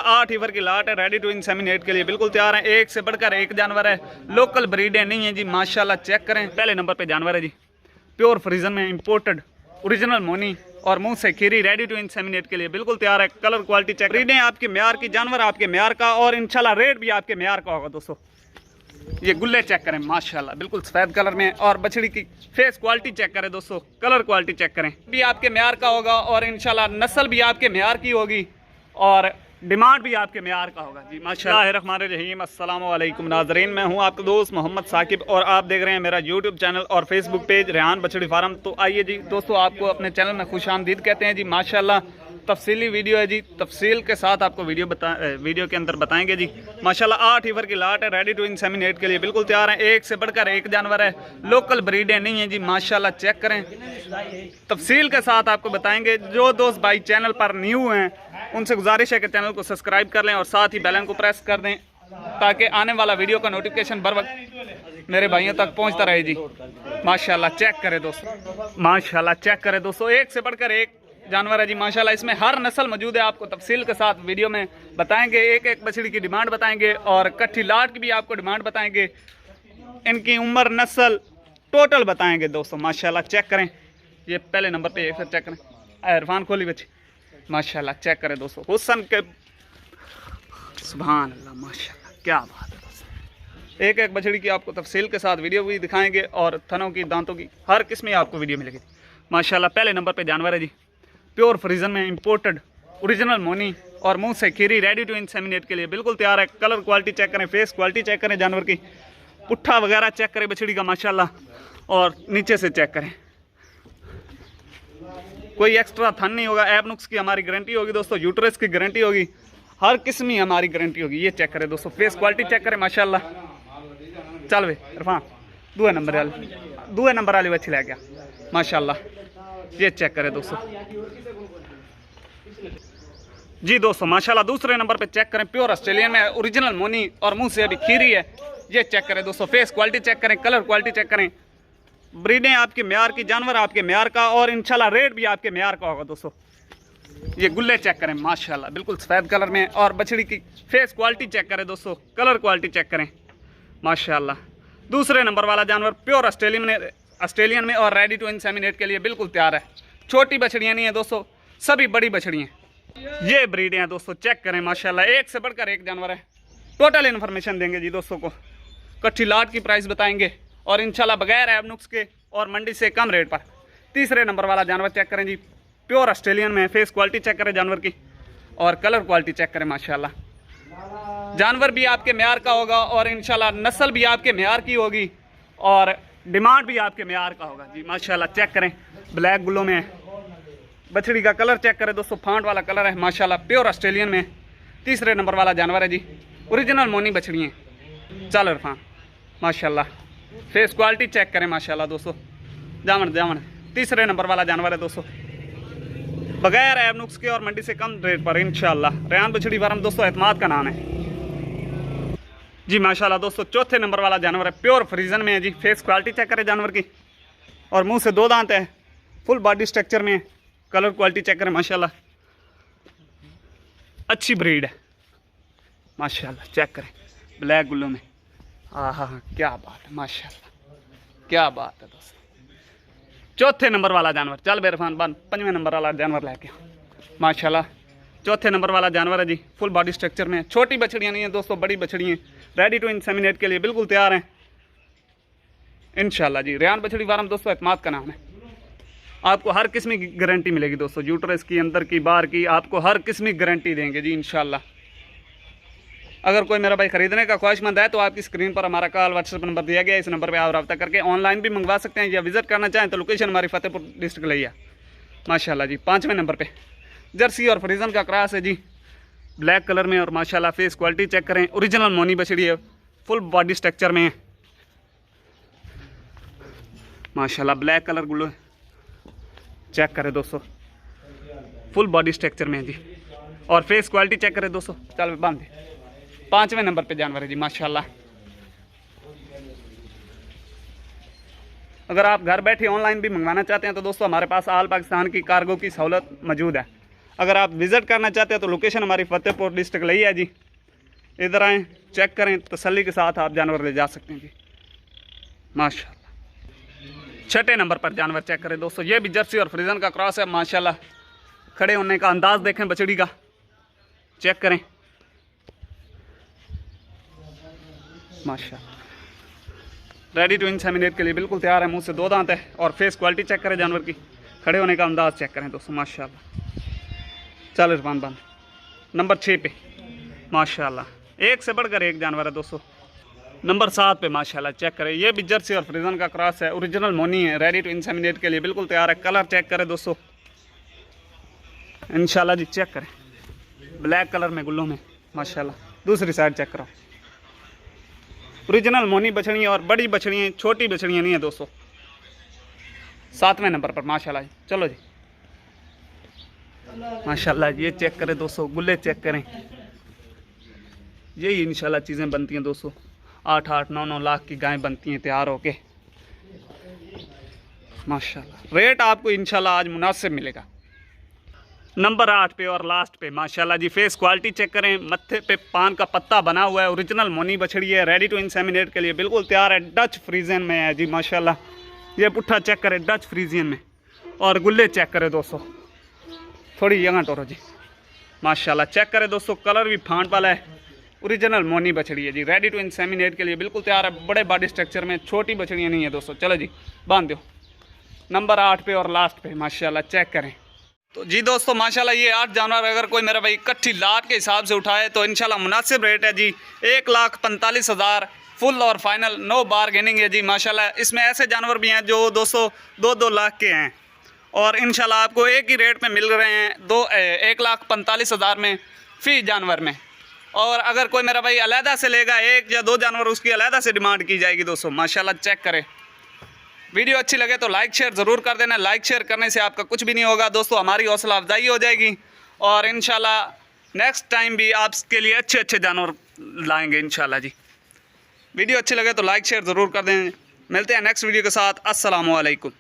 8 ईवर की लाट है, ready to inseminate के लिए बिल्कुल तैयार है। एक से बढ़कर एक जानवर है, लोकल ब्रीडें नहीं है जी माशाल्लाह। चेक करें, पहले नंबर पे जानवर है जी, प्योर फ्रीजन में इंपोर्टेड ओरिजिनल मोनी और मुंह से खीरी, रेडी टू इंसेमिनेट के लिए बिल्कुल तैयार है। कलर क्वालिटी चेक, ब्रीडें आपके म्यार की, जानवर आपके म्यार का और इंशाल्लाह रेट भी आपके म्यार का होगा दोस्तों। ये गुल्ले चेक करें माशाल्लाह, बिल्कुल सफेद कलर में, और बछड़ी की फेस क्वालिटी चेक करें दोस्तों, कलर क्वालिटी चेक करें, भी आपके म्यार का होगा और इंशाल्लाह नस्ल भी आपके म्यार की होगी और डिमांड भी आपके म्यार का होगा जी माशाअल्लाह। अस्सलाम वालेकुम नाजरीन, मैं हूं आपका दोस्त मोहम्मद साकिब और आप देख रहे हैं मेरा यूट्यूब चैनल और फेसबुक पेज रेहान बछड़ी फार्म। तो आइए जी दोस्तों, आपको अपने चैनल में खुशामदीद कहते हैं जी माशाल्लाह। तफसीली वीडियो है जी, तफसील के साथ आपको वीडियो के अंदर बताएंगे जी माशाल्लाह। 8 ईवर की लाट है, रेडी टू इंसेमिनेट के लिए बिल्कुल तैयार है। एक से बढ़कर एक जानवर है, लोकल ब्रीडें नहीं है जी माशाल्लाह। चेक करें, तफसील के साथ आपको बताएंगे। जो दोस्त भाई चैनल पर न्यू हैं उनसे गुजारिश है कि चैनल को सब्सक्राइब कर लें और साथ ही बेल आइकन को प्रेस कर दें ताकि आने वाला वीडियो का नोटिफिकेशन बर वक्त मेरे भाइयों तक पहुंचता रहे जी माशाल्लाह। चेक करें दोस्तों माशाल्लाह, चेक करें दोस्तों, एक से बढ़कर एक जानवर है जी माशाल्लाह। इसमें हर नस्ल मौजूद है, आपको तफसील के साथ वीडियो में बताएंगे। एक एक बछड़ी की डिमांड बताएंगे और कट्ठी लाट की भी आपको डिमांड बताएंगे, इनकी उम्र नस्ल टोटल बताएंगे दोस्तों माशाल्लाह। चेक करें, ये पहले नंबर पे एक चेक करें, इरफान खोली बच्ची माशाल्लाह। चेक करें दोस्तों, हुस्न के सुभान अल्लाह माशाल्लाह, क्या बात है दोस्तों। एक एक बछड़ी की आपको तफसील के साथ वीडियो भी दिखाएंगे और थनों की, दांतों की, हर किस्म की आपको वीडियो मिलेगी माशाल्लाह। पहले नंबर पे जानवर है जी, प्योर फ्रीजन में इंपोर्टेड ओरिजिनल मोनी और मुंह से खीरी, रेडी टू इंसेमिनेट के लिए बिल्कुल तैयार है। कलर क्वालिटी चेक करें, फेस क्वालिटी चेक करें जानवर की, पुट्ठा वगैरह चेक करें बछड़ी का माशाल्लाह, और नीचे से चेक करें, कोई एक्स्ट्रा थन नहीं होगा। ऐप नुक्स की हमारी गारंटी होगी दोस्तों, यूट्रस की गारंटी होगी, हर किस्म की हमारी गारंटी होगी। ये चेक करें दोस्तों, फेस क्वालिटी चेक करें माशाल्लाह। चल वे इरफान, दूसरे नंबर वाली बच्ची लै गया माशाल्लाह। ये चेक करें दोस्तों जी दोस्तों माशाल्लाह। दूसरे नंबर पे चेक करें, प्योर ऑस्ट्रेलियन में ओरिजिनल मोनी और मुंह से अभी खीरी है। ये चेक करें दोस्तों, फेस क्वालिटी चेक करें, कलर क्वालिटी चेक करें, ब्रीडें आपके म्यार की, जानवर आपके म्यार का और इंशाल्लाह रेट भी आपके म्यार का होगा दोस्तों। ये गुल्ले चेक करें माशाल्लाह, बिल्कुल सफेद कलर में, और बछड़ी की फेस क्वालिटी चेक करें दोस्तों, कलर क्वालिटी चेक करें माशाल्लाह। दूसरे नंबर वाला जानवर प्योर ऑस्ट्रेलियन में और रेडी टू इंसेमिनेट के लिए बिल्कुल तैयार है। छोटी बछड़ियाँ नहीं है दोस्तों, सभी बड़ी बछड़ियाँ। ये ब्रीडें हैं दोस्तों, चेक करें माशाल्लाह। एक से बढ़कर एक जानवर है, टोटल इन्फॉर्मेशन देंगे जी दोस्तों को, कच्ची लाट की प्राइस बताएंगे और इंशाल्लाह बगैर ऐप नुक्स के और मंडी से कम रेट पर। तीसरे नंबर वाला जानवर चेक करें जी, प्योर ऑस्ट्रेलियन में, फेस क्वालिटी चेक करें जानवर की और कलर क्वालिटी चेक करें माशाल्लाह। जानवर भी आपके म्यार का होगा और इंशाल्लाह नस्ल भी आपके म्यार की होगी और डिमांड भी आपके म्यार का होगा जी माशाल्लाह। चेक करें, ब्लैक गुल्लों में बछड़ी का कलर चेक करें दोस्तों, फांट वाला कलर है माशाल्लाह, प्योर ऑस्ट्रेलियन में। तीसरे नंबर वाला जानवर है जी, ओरिजिनल मोनी बछड़ी हैं। चल इरफान माशाल्लाह, फेस क्वालिटी चेक करें माशाल्लाह दोस्तों, जावन। तीसरे नंबर वाला जानवर है दोस्तों, बगैर ऐप नुक्स के और मंडी से कम रेट पर इंशाल्लाह। रेहान बछड़ी फार्म दोस्तों एतमाद का नाम है जी माशाल्लाह दोस्तों। चौथे नंबर वाला जानवर है, प्योर फ्रीजन में है जी। फेस क्वालिटी चेक करें जानवर की और मुंह से 2 दांत है, फुल बॉडी स्ट्रक्चर में, कलर क्वालिटी चेक करें माशाल्लाह, अच्छी ब्रीड है माशाल्लाह। चेक करें, ब्लैक गुल्लों में, हाँ क्या बात है माशाल्लाह, क्या बात है दोस्तों। चौथे नंबर वाला जानवर, चल बेरफान बन, 5वें नंबर वाला जानवर लेके माशाल्लाह। चौथे नंबर वाला जानवर है जी, फुल बॉडी स्ट्रक्चर में। छोटी बछड़ियाँ नहीं है दोस्तों, बड़ी बछड़ियाँ, रेडी टू इंसेमिनेट के लिए बिल्कुल तैयार हैं इंशाल्लाह जी। रेहान बछड़ी फार्म दोस्तों एतमाद का नाम है। आपको हर किस्म की गारंटी मिलेगी दोस्तों, यूट्रस की, अंदर की, बाहर की, आपको हर किस्म की गारंटी देंगे जी इंशाल्लाह। अगर कोई मेरा भाई खरीदने का ख्वाहिशमंद है तो आपकी स्क्रीन पर हमारा कॉल व्हाट्सएप नंबर दिया गया है, इस नंबर पर आप रब्ता करके ऑनलाइन भी मंगवा सकते हैं या विजिट करना चाहें तो लोकेशन हमारी फतेहपुर डिस्ट्रिक्ट लिया माशाल्लाह जी। 5वें नंबर पे जर्सी और फ्रीजन का क्रॉस है जी, ब्लैक कलर में और माशाल्लाह। फेस क्वालिटी चेक करें, ओरिजिनल मोनी बछड़ी है, फुल बॉडी स्ट्रक्चर में है माशाल्लाह। ब्लैक कलर गुल्लो चेक करें दोस्तों, फुल बॉडी स्ट्रक्चर में है जी, और फेस क्वालिटी चेक करें दोस्तों। चल बांध दे, 5वें नंबर पे जानवर है जी माशाल्लाह। अगर आप घर बैठे ऑनलाइन भी मंगवाना चाहते हैं तो दोस्तों हमारे पास ऑल पाकिस्तान की कार्गो की सहूलत मौजूद है। अगर आप विज़िट करना चाहते हैं तो लोकेशन हमारी फतेहपुर डिस्ट्रिक्ट लई है जी। इधर आएँ, चेक करें, तसल्ली के साथ आप जानवर ले जा सकते हैं जी माशाल्लाह। 6 नंबर पर जानवर चेक करें दोस्तों, ये भी जर्सी और फ्रीजन का क्रॉस है माशाल्लाह। खड़े होने का अंदाज़ देखें बछड़ी का, चेक करें माशाल्लाह। रेडी टू इंसेमिनेट के लिए बिल्कुल तैयार है, मुंह से 2 दांत है। और फेस क्वालिटी चेक करें जानवर की, खड़े होने का अंदाज़ चेक करें दोस्तों माशाल्लाह। चल इरफान बंद। नंबर 6 पे माशाल्लाह, एक से बढ़कर एक जानवर है दोस्तों। नंबर 7 पे माशाल्लाह चेक करें, ये भी जर्सी और फ्रीजन का क्रॉस है, ओरिजिनल मोनी है, रेडी टू इंसेमिनेट के लिए बिल्कुल तैयार है। कलर चेक करें दोस्तों इंशाल्लाह जी, चेक करें ब्लैक कलर में गुल्लों में माशाल्लाह। दूसरी साइड चेक करो, ओरिजिनल मोनी बछड़ियाँ और बड़ी बछड़ियाँ, छोटी बछड़ियाँ नहीं है दोस्तों। 7वें नंबर पर माशाल्लाह जी। चलो जी माशाल्लाह, ये चेक करें दोस्तों, गुल्ले चेक करें। यही इंशाल्लाह चीज़ें बनती हैं दोस्तों, 8-8, 9-9 लाख की गायें बनती हैं तैयार होके माशाल्लाह। रेट आपको इंशाल्लाह आज मुनासिब मिलेगा। नंबर 8 पे और लास्ट पे माशाल्लाह जी, फेस क्वालिटी चेक करें, मत्थे पे पान का पत्ता बना हुआ है, ओरिजिनल मोनी बछड़ी है, रेडी टू इंसेमिनेट के लिए बिल्कुल तैयार है। डच फ्रीजियन में है जी माशाल्लाह। ये पुट्ठा चेक करें डच फ्रीजियन में, और गुल्ले चेक करें दोस्तों, थोड़ी जगह टोरो जी माशाल्लाह। चेक करें दोस्तों, कलर भी फांट वाला है, ओरिजिनल मोनी बछड़ी है जी, रेडी टू इंसेमिनेट के लिए बिल्कुल तैयार है। बड़े बॉडी स्ट्रक्चर में, छोटी बछड़ियाँ नहीं है दोस्तों। चलो जी बांध दो। नंबर 8 पे और लास्ट पे माशाल्लाह चेक करें। तो जी दोस्तों माशाल्लाह, ये 8 जानवर अगर कोई मेरा भाई इकट्ठी लाट के हिसाब से उठाए तो इंशाल्लाह मुनासिब रेट है जी, 1,45,000 फुल और फाइनल, नो बारगेनिंग है जी माशाल्लाह। इसमें ऐसे जानवर भी हैं जो दोस्तों 2-2 लाख के हैं, और इंशाल्लाह आपको एक ही रेट में मिल रहे हैं 1,45,000 में फ़ी जानवर में। और अगर कोई मेरा भाई अलहदा से लेगा 1 या 2 जानवर, उसकी अलहदा से डिमांड की जाएगी दोस्तों माशाल्लाह। चेक करें। वीडियो अच्छी लगे तो लाइक शेयर ज़रूर कर देना, लाइक शेयर करने से आपका कुछ भी नहीं होगा दोस्तों, हमारी हौसला अफजाई हो जाएगी। और इंशाल्लाह नेक्स्ट टाइम भी आपके लिए अच्छे अच्छे जानवर लाएंगे इंशाल्लाह जी। वीडियो अच्छी लगे तो लाइक शेयर ज़रूर कर दें। मिलते हैं नेक्स्ट वीडियो के साथ। अस्सलामु अलैकुम।